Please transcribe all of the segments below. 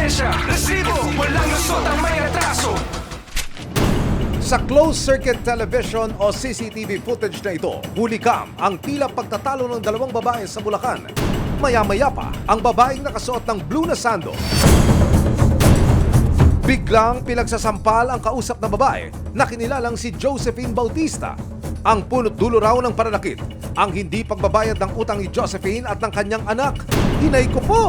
ebidensya, resibo, walang lusot ang may atraso. Sa closed-circuit television o CCTV footage na ito, hulikam ang tila pagtatalo ng dalawang babae sa Bulacan. Maya-maya pa, ang babaeng nakasuot ng blue na sando. Biglang pinagsasampal ang kausap na babae na kinilalang si Josephine Bautista. Ang punot dulo raw ng pananakit, ang hindi pagbabayad ng utang ni Josephine at ng kanyang anak. Hinay ko po!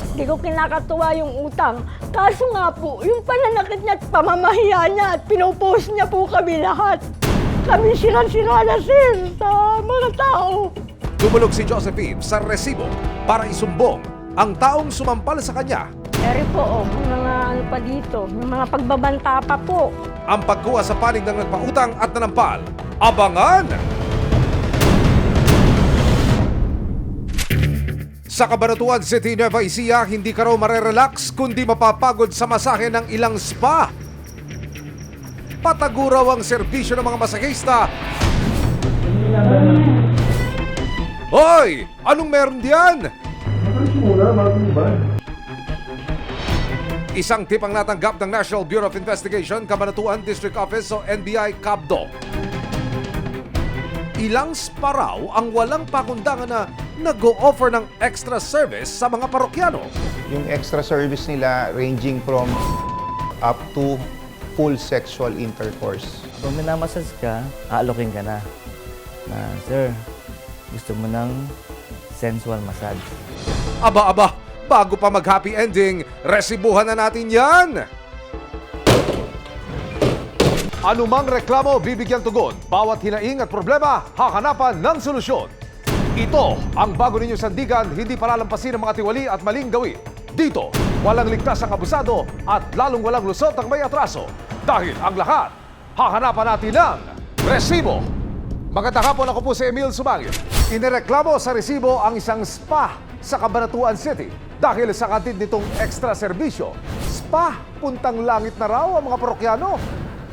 Hindi ko kinakatuwa yung utang. Kaso nga po, yung pananakit niya at pamamahiya niya at pinopost niya po kami lahat. Kami sira-sira na sa mga tao. Dumulog si Josephine sa resibo para isumbong ang taong sumampal sa kanya. Eri po, yung mga ano pa dito, yung mga pagbabanta pa po. Ang pagkuha sa panig ng nagpautang at nanampal. Abangan! Sa Cabanatuan City, Nueva Ecija, hindi ka raw marerelax kundi mapapagod sa masahe ng ilang spa. Pataguraw ang serbisyo ng mga masahista. Hoy! Anong meron diyan? Isang tip ang natanggap ng National Bureau of Investigation, Cabanatuan District Office o NBI CABDO. Ilang spa raw ang walang pakundangan na nag-o-offer ng extra service sa mga parokyano. Yung extra service nila ranging from up to full sexual intercourse. Kung minamasas ka, aalokin ka na. Sir, gusto mo ng sensual massage. Aba, bago pa mag-happy ending, resibuhan na natin yan! Anumang reklamo, bibigyan tugon. Bawat hinaing at problema, hakanapan ng solusyon. Ito ang bago ninyong sandigan, hindi palalampasin ng mga tiwali at maling gawin. Dito, walang ligtas ang abusado at lalong walang lusot ang may atraso. Dahil ang lahat, hakanapan natin ng resibo. Magandang hapon, ako po si Emil Sumangil. Inireklamo sa resibo ang isang spa sa Cabanatuan City dahil sa katid nitong extra serbisyo. Spa, puntang langit na raw ang mga parokyano.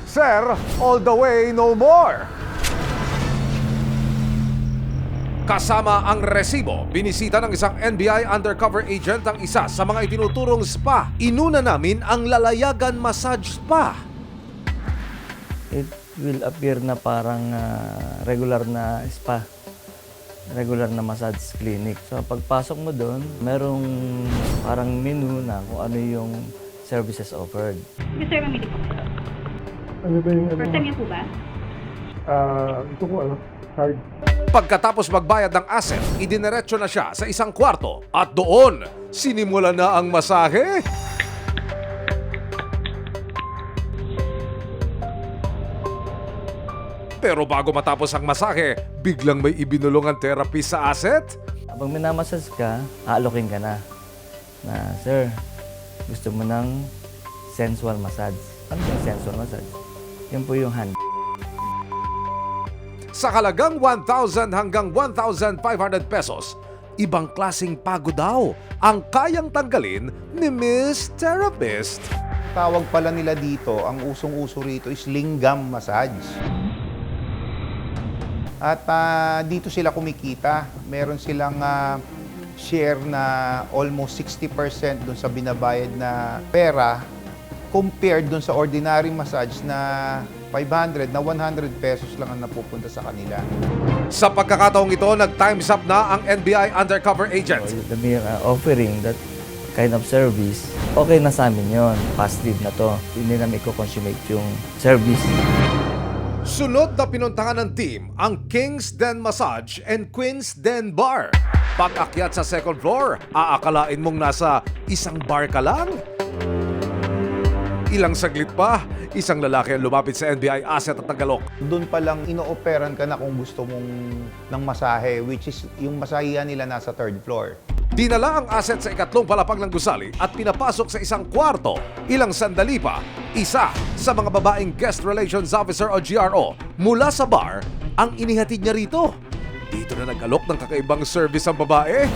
Sir, all the way, no more! Kasama ang resibo, binisita ng isang NBI undercover agent ang isa sa mga itinuturong spa. Inuna namin ang Lalayagan Massage Spa. It will appear na parang regular na spa. Regular na massage clinic. So pagpasok mo doon, merong parang menu na kung ano yung services offered. Sir, mamili po. Ano ba yung First time niyo po ba? ito ko card. Pagkatapos magbayad ng asset, idiniretso na siya sa isang kwarto at doon, sinimula na ang masahe. Pero bago matapos ang masahe, biglang may ibinulong ang therapist sa asset. Pag minamasas ka, aalokin ka na. Sir, gusto mo ng sensual massage. Ano yung sensual massage? Yun po yung hand. Sa halagang 1,000 hanggang 1,500 pesos, ibang klaseng pagod daw ang kayang tanggalin ni Miss Therapist. Tawag pala nila dito, ang usong-uso rito is lingam massage. At dito sila kumikita. Meron silang share na almost 60% dun sa binabayad na pera compared dun sa ordinary massage na 500 na 100 pesos lang ang napupunta sa kanila. Sa pagkakataong ito, nag-times up na ang NBI undercover agent. So, the mere offering that kind of service, okay na sa amin yun. Positive na to. Hindi namin i-consummate yung service. Sunod na pinuntahan ng team ang King's Den Massage and Queen's Den Bar. Pag-akyat sa second floor, aakalain mong nasa isang bar ka lang. Ilang saglit pa, isang lalaki ang lumapit sa NBI asset at nagalok. Doon pa lang ino-operan ka na kung gusto mong ng masahe, which is yung masahihan nila nasa third floor. Dinala ang asset sa ikatlong palapag ng gusali at pinapasok sa isang kwarto. Ilang sandali pa, isa sa mga babaeng guest relations officer o GRO mula sa bar ang inihatid niya rito. Dito na nag-alok ng kakaibang service ang babae.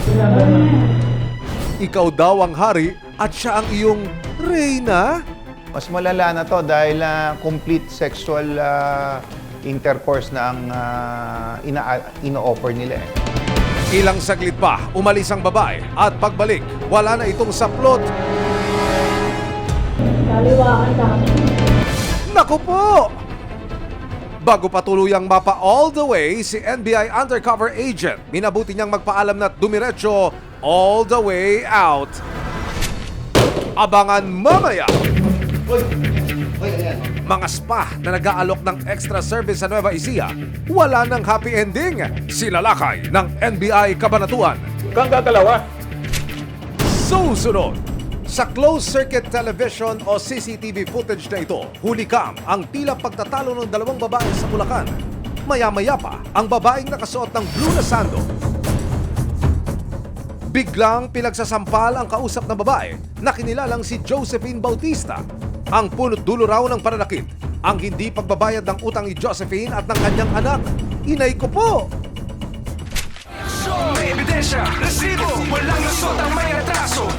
Ikaw daw ang hari at siya ang iyong reyna. Mas malala na to dahil complete sexual intercourse na ang ino-offer nila eh. Ilang saglit pa, umalis ang babae at pagbalik, wala na itong saplot. Kaliwaan lang. Naku po! Bago pa tuluyang mapa all the way si NBI undercover agent, minabuti niyang magpaalam na't dumiretso all the way out. Abangan mamaya! Mga spa na nag-aalok ng extra service sa Nueva Ecija, wala ng happy ending. Sinalakay ng NBI Cabanatuan. Kang gagalawa. Susunod, sa closed-circuit television o CCTV footage na ito, huli kam ang tila pagtatalo ng dalawang babae sa Bulacan. Maya-maya pa, ang babaeng nakasuot ng blue na sando. Biglang pinagsasampal ang kausap na babae na kinilalang si Josephine Bautista. Ang punot dulo raw ng pananakit, ang hindi pagbabayad ng utang ni Josephine at ng kanyang anak. Inay ko po! May ebidensya, resibo, walang lusot ang may retraso.